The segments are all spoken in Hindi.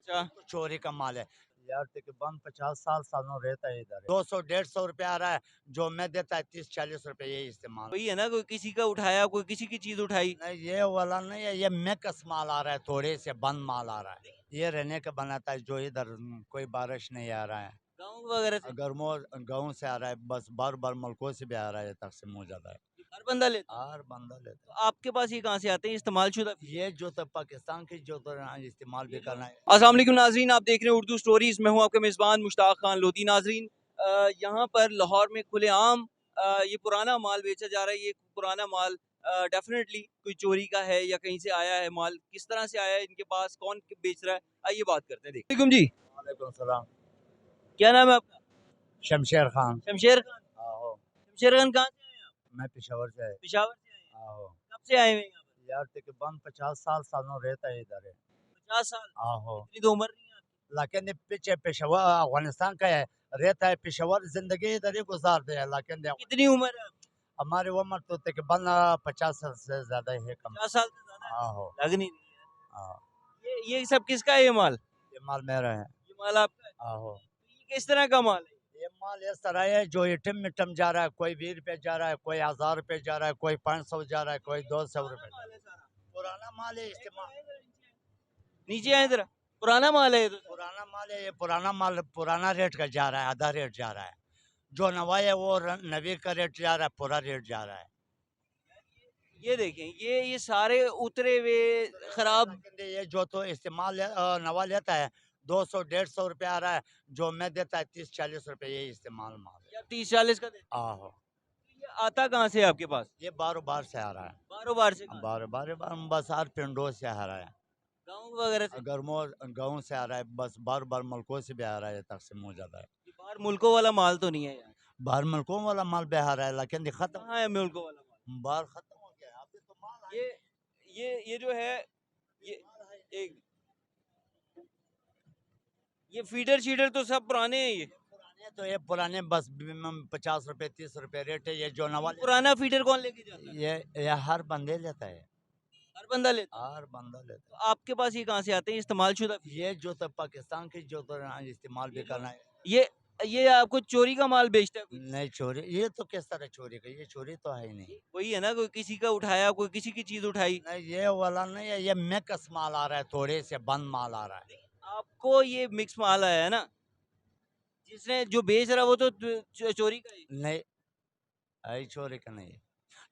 अच्छा। चोरी का माल है यार। तकरीबन 50 साल सालों रहता है इधर। 200 150 रुपया आ रहा है, जो मैं देता है 30 40 रुपए, यही इस्तेमाल। वही है ना, कोई किसी का उठाया, कोई किसी की चीज उठाई। नहीं ये वाला नहीं है, ये मिक्स माल आ रहा है, थोड़े से बंद माल आ रहा है। ये रहने का बनाता है, जो इधर कोई बारिश नहीं आ रहा है। गाँव वगैरह से गर्मों गाँव से आ रहा है, बस बार बार मुल्कों से भी आ रहा है, तकसीम हो जाता है। हर बंदा लेता है। हर बंदा लेता तो आपके पास ये कहाँ से आते हैं इस्तेमाल शुदा? है। ये जो तो पाकिस्तान की जो तो इस्तेमाल भी करना है। अस्सलाम वालेकुम नाजरीन, आप देख रहे हैं उर्दू स्टोरीज। मैं हूं आपके मेज़बान मुश्ताक खान लोधी। नाजरीन, यहाँ पर लाहौर में खुलेआम ये पुराना माल बेचा जा रहा है। ये पुराना माल डेफिनेटली कोई चोरी का है या कहीं से आया है माल। किस तरह से आया है इनके पास, कौन बेच रहा है, आइए बात करते हैं। देखिए जी, वालेकुम सलाम। क्या नाम है आपका? शमशेर खान। शमशेर खान। आहो। शमशेर खान कहाँ से आए हैं आप? मैं पेशावर से है। पेशावर से आए हैं। आहो। कब से आए हुए हैं यहाँ पर? यार तकरीबन 50 साल सालों रहता है इधर। 50 साल? आहो। इतनी तो उम्र नहीं है आपकी। लेकिन ये पीछे पेशावर अफगानिस्तान का है, रहता है पेशावर, जिंदगी इधर ही गुजारते हैं। लेकिन कितनी उम्र है आपकी? हमारी उम्र तो तकरीबन 50 साल से ज्यादा ही है, कम। 50 साल से ज्यादा है? आहो। लग नहीं रही है। हाँ। ये सब किसका है ये माल? ये माल मेरा है। ये माल आपका है? आहो। ये किस तरह का माल है? ये माल इस तरह है, जो इटम मिटम जा रहा है, कोई 20 रुपए जा रहा है, कोई 1000 रुपए जा रहा है, कोई 500 जा रहा है, कोई 200 रुपए। माल है सारा। पुराना माल है, इस्तेमाल। नीचे आए जरा। पुराना माल है ये तो। पुराना माल है, ये पुराना माल पुराना रेट का जा रहा है, आधा रेट जा रहा है। जो नवा है वो नवी का रेट जा रहा है, पूरा रेट जा रहा है। ये देखें, ये सारे उतरे हुए खराब। लेकिन ये जो तो इस्तेमाल नवा लेता है, 200 150 रुपया आ रहा है, जो मैं देता है 30 40 रुपए, यही इस्तेमाल माल है। या 30 40 का देते हैं। आहो। ये आता कहाँ से है आपके पास? ये बारो बार से आ रहा है। बारो बार से कहाँ? बारो बार बार बस हर पिंडों से आ रहा है। गाँव वगैरह से? गर्मों गाँव से आ रहा है, बस बार बार मुल्कों से भी आ रहा है, तकसीम हो जाता है। ये बाहर मुल्कों वाला माल तो नहीं है यार। बाहर मुल्कों वाला माल भी आ रहा है, लेकिन ये खत्म। कहाँ है मुल्कों वाला माल? बाहर खत्म हो गया है, अभी तो माल ये ये जो है, ये एक ये फीडर शीडर तो सब पुराने हैं। ये पुराने तो ये पुराने बस 50 रुपए 30 रुपए रेट है। ये जो नवा पुराना फीडर कौन लेके जाता है? ये हर बंदे लेता है। हर बंदा लेता है। हर बंदा लेता तो आपके पास ये कहाँ से आते हैं इस्तेमाल शुदा? है। ये जो तो पाकिस्तान की जो तो इस्तेमाल भी करना है। ये ये आपको चोरी का माल बेचता है कोई? नहीं चोरी, ये तो किस तरह चोरी का, ये चोरी तो है ही नहीं। वही है ना, कोई किसी का उठाया, कोई किसी की चीज उठाई। नहीं ये वाला नहीं है, ये मिक्स माल आ रहा है, थोड़े से बंद माल आ रहा है। आपको ये मिक्स माल आया है ना, जिसने जो बेच रहा है वो तो चोरी का है। नहीं आई चोरी का नहीं है।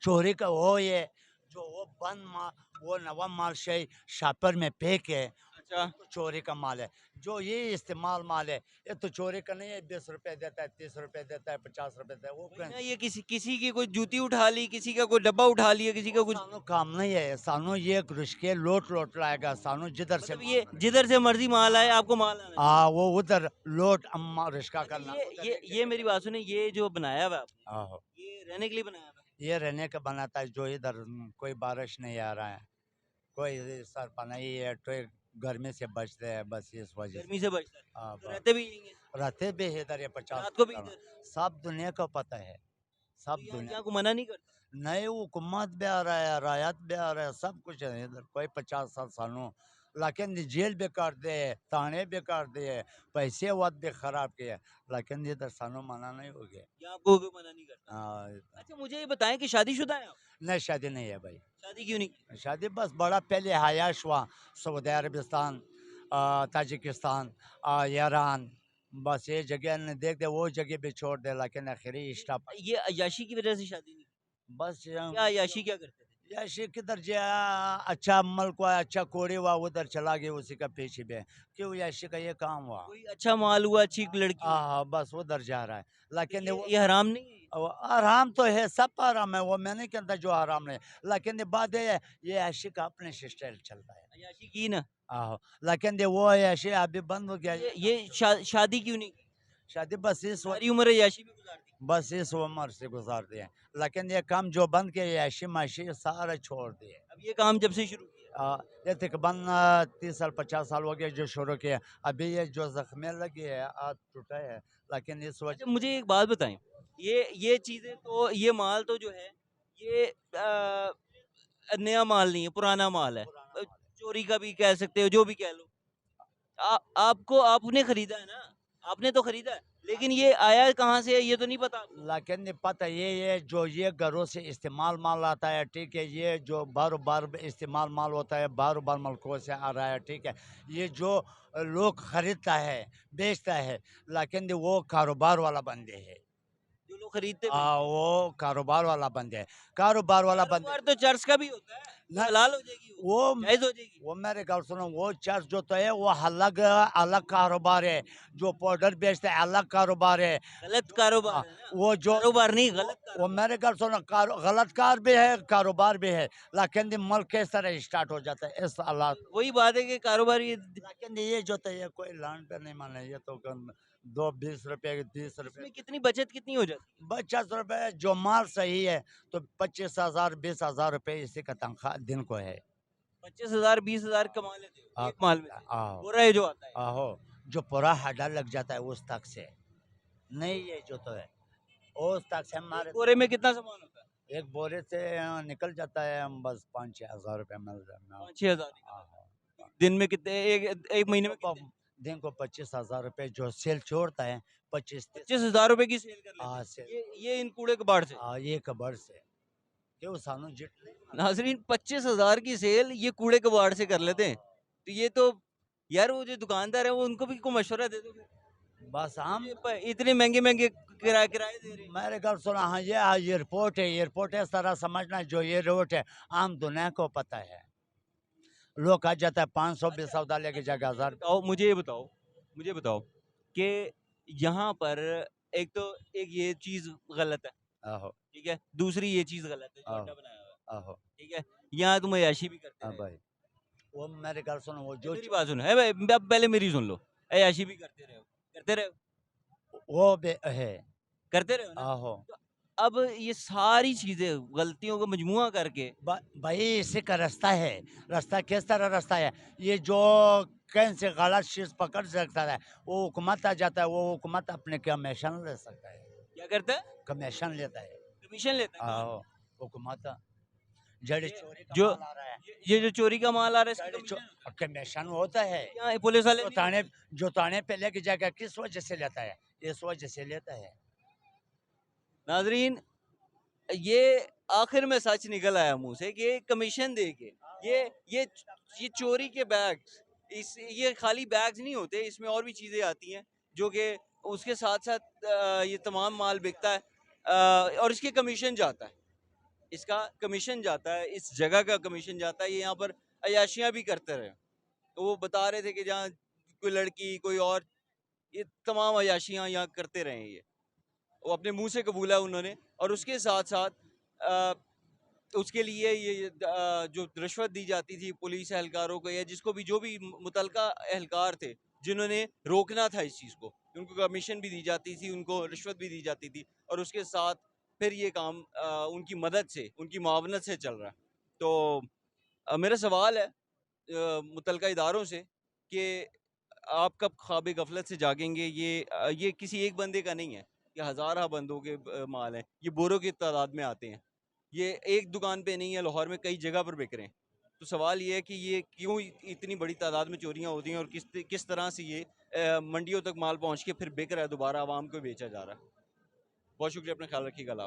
चोरी का वो ये जो वो बंद माल, वो नवा माल शे शापर में पैक है, अच्छा। तो चोरी का माल है। जो ये इस्तेमाल माल है, ये तो चोरी का नहीं है। 20 रुपए देता है, 30 रुपए देता है, 50 रुपए देता है, वो वही ना, ये किसी किसी की कोई जूती उठा ली, किसी का कोई डब्बा उठा लिया, किसी का कुछ। सानू काम नहीं है। सानू ये रुशके लोट लोट लाएगा, सानू जिधर से मतलब ये जिधर से मर्जी माल आए, आपको माल आना चाहिए। वो उधर लोट अम्मा रिश्का करना। ये मेरी बात सुने, ये जो बनाया हुआ है आपने, आहो। ये रहने के लिए बनाया हुआ है? ये रहने का बनाता है, जो इधर कोई बारिश नहीं आ रहा है, कोई सर पनाही है, तो गर्मी से बचते हैं, बस इस वजह से। गर्मी से बचता है। हाँ, तो रहते भी यहीं हैं। रहते भी है इधर, ये 50 रात को भी इधर? सब दुनिया को पता है, सब तो दुनिया। यहाँ को मना नहीं करता? नए हुकूमत भी आ रहा है, रायत भी आ रहा है, सब कुछ है इधर। कोई 50 साल सालों, लेकिन जेल भी काट दे, ताने भी काट दे, पैसे वत भी खराब किए, लेकिन इधर सानू मना नहीं हो गया। यहाँ को कोई मना नहीं करता। हाँ, अच्छा, मुझे ये बताएं कि शादीशुदा हैं आप? नहीं शादी नहीं है भाई। शादी क्यों नहीं की? शादी बस बड़ा पहले हयाश हुआ, सऊदी अरबिस्तान, ताजिकिस्तान, ईरान, बस ये जगह ने देख दे, वो जगह भी छोड़ दे, लेकिन आखिरी स्टॉप ये अय्याशी की वजह से शादी नहीं की? बस। क्या अय्याशी क्या करते थे? याशी किधर जा, अच्छा मल को अच्छा कोड़ी हुआ, उधर चला गया, उसी का पीछे भी क्यों, याशी का ये काम हुआ। कोई अच्छा माल हुआ, अच्छी लड़की हुई, हाँ बस उधर जा रहा है, लेकिन वो ये हराम नहीं है? वो आराम तो है, सब आराम है, वो मैं नहीं कहता जो आराम नहीं, लेकिन ये बात है, ये याशी का अपने स्टाइल चलता है। अय्याशी की ना। आहो। लेकिन वो याशी अभी बंद हो गया। ये शादी क्यों नहीं की? शादी बस सारी उम्र अय्याशी में गुजार दी। बस इस उम्र से गुजारते हैं, लेकिन ये काम जो बंद किया, याशी माशी सारा छोड़ दिए। अब ये काम जब से शुरू किया? ये तकरीबन 30 साल 50 साल हो गए जो शुरू किया। अभी ये जो जख्मे लगी है, हाथ टूटा है, लेकिन इस वजह। अच्छा, मुझे एक बात बताएं, ये चीजें तो, ये माल तो जो है, ये नया माल नहीं है, पुराना माल है। चोरी का भी कह सकते हो, जो भी कह लो। आपको आपने खरीदा है ना, आपने तो खरीदा है, लेकिन ये आया कहाँ से है ये तो नहीं पता आपको? लेकिन पता ये जो ये घरों से इस्तेमाल माल आता है, ठीक है, ये जो बार बार इस्तेमाल माल होता है, बार बार मुल्कों से आ रहा है, ठीक है, ये जो लोग खरीदता है, बेचता है, लेकिन वो कारोबार वाला बंदे है। जो लोग खरीदते बेचते हैं। वो कारोबार वाला बंदे है, कारोबार वाला बंदे। कारोबार तो चर्च का भी होता है, तो ना हलाल हो जाएगी वो जायज़ हो जाएगी। वो मेरे गल सुनो, वो चर्च जो तो है वो अलग अलग कारोबार है, जो पाउडर बेचता है अलग कारोबार है। गलत जो कारोबार हाँ, है ना, वो जो कारोबार नहीं वो, गलत वो कारोबार। मेरे गल सुनो, गलत कार भी है, कारोबार भी है, लेकिन ये मुल्क किस तरह स्टार्ट हो जाता है इस हालात। वही बात है कि कारोबार ये लेकिन ये जो तो ये कोई लैंड पे नहीं माने, ये तो 2 20 रुपए 30 रुपए इसमें कितनी बचत कितनी हो जाती है? 50 रुपए, जो माल सही है तो 25,000 20,000 रुपए इसी का तनख्वाह दिन को है। 25,000 20,000 कमा लेते हो, आ, एक माल में से। आओ बोरा है जो आता है। आहो, जो पूरा हड्डा लग जाता है उस तक से, नहीं ये जो तो है उस तक से एक हमारे बोरे में कितना सामान होता है? एक बोरे से निकल जाता है, हम बस 5-6 हज़ार रुपये मिल जाए। 5-6,000 निकल आहो, जाते हैं। दिन में कितने एक एक महीने में कितने? दिन को 25,000 रुपये जो सेल छोड़ता है, 25-30 25,000 रुपए की सेल कर लेते सेल, हैं। ये इन कूड़े कबाड़ से। ये कबर से क्यों सानू जितने नाज़रीन 25,000 की सेल ये कूड़े कबाड़ से कर लेते हैं। तो ये तो यार वो जो दुकानदार है वो उनको भी कोई मशवरा दे दो फिर। बस हम ये इतने महँगे-महँगे किराए दे रहे हैं। मेरे घर सुना, हाँ ये एयरपोर्ट है, एयरपोर्ट है, सारा समझना, जो ये रोड है आम दुनिया को पता है। लोग आ जाता है 500 भी अच्छा, सौदा लेके जाएगा, 1000। मुझे बताओ कि यहाँ पर एक तो एक ये चीज़ गलत है, आहो ठीक है? दूसरी ये चीज़ गलत है जो आहो अड्डा बनाया हुआ है, आहो ठीक है? यहाँ तुम अय्याशी भी करते हाँ रहे हो। भाई, वो मेरे घर सुनो, वो ए जो मेरी बात सुनो, है भाई अब पहले मेरी सुन लो। अय्याशी भी करते रहे हो, वो भी है। करते रहे हो ना? आहो तो अब ये सारी चीज़ें गलतियों का मजमुआ करके भाई, इसी का रास्ता है। रास्ता किस तरह रास्ता है, ये जो कहीं से गलत चीज पकड़ सकता है, वो हुकूमत आ जाता है, वो हुकूमत अपने कमीशन ले सकता है, क्या करता है? कमीशन लेता है। कमीशन लेता है कौन? आहो, हुकूमत जड़ी ये चोरी का जो माल आ रहा है, ये जो चोरी का माल आ रहा है इसका जड़ी कमीशन होता है? कमीशन होता है। यहाँ पुलिस वाले जो नहीं थाने लेते? जो थाने पे लेके जाएगा किस वजह से लेता है, इस वजह से लेता है। नाज़रीन ये आखिर में सच निकल आया मुँह से कि कमीशन दे के ये ये ये चोरी के बैग्स ये खाली बैग्स नहीं होते, इसमें और भी चीज़ें आती हैं जो कि उसके साथ-साथ ये तमाम माल बिकता है और इसके कमीशन जाता है। इसका कमीशन जाता है, इस जगह का कमीशन जाता है, ये यहाँ पर अय्याशियाँ भी करते रहे। तो वो बता रहे थे कि जहाँ कोई लड़की, कोई और, ये तमाम अय्याशियाँ यहाँ करते रहे हैं ये। वो अपने मुँह से कबूला उन्होंने और उसके साथ-साथ अ, उसके लिए जो रिश्वत दी जाती थी पुलिस एहलकारों को या जिसको भी जो भी मुतलका एहलकार थे, जिन्होंने रोकना था इस चीज़ को, उनको कमीशन भी दी जाती थी, उनको रिश्वत भी दी जाती थी और उसके साथ फिर ये काम उनकी मदद से, उनकी मुआवनत से चल रहा है। तो मेरा सवाल है मुतलका इदारों से कि आप कब ख्वाब गफलत से जागेंगे? ये किसी एक बंदे का नहीं है, ये हज़ार बंदों के माल हैं, ये बोरों की तादाद में आते हैं। ये एक दुकान पे नहीं है, लाहौर में कई जगह पर बिक रहे हैं। तो सवाल ये है कि ये क्यों इतनी बड़ी तादाद में चोरियाँ होती हैं और किस तरह से ये मंडियों तक माल पहुँच के फिर बिक रहा है, दोबारा आवाम को बेचा जा रहा है। बहुत शुक्रिया, अपना ख्याल रखिएगा। अल्लाह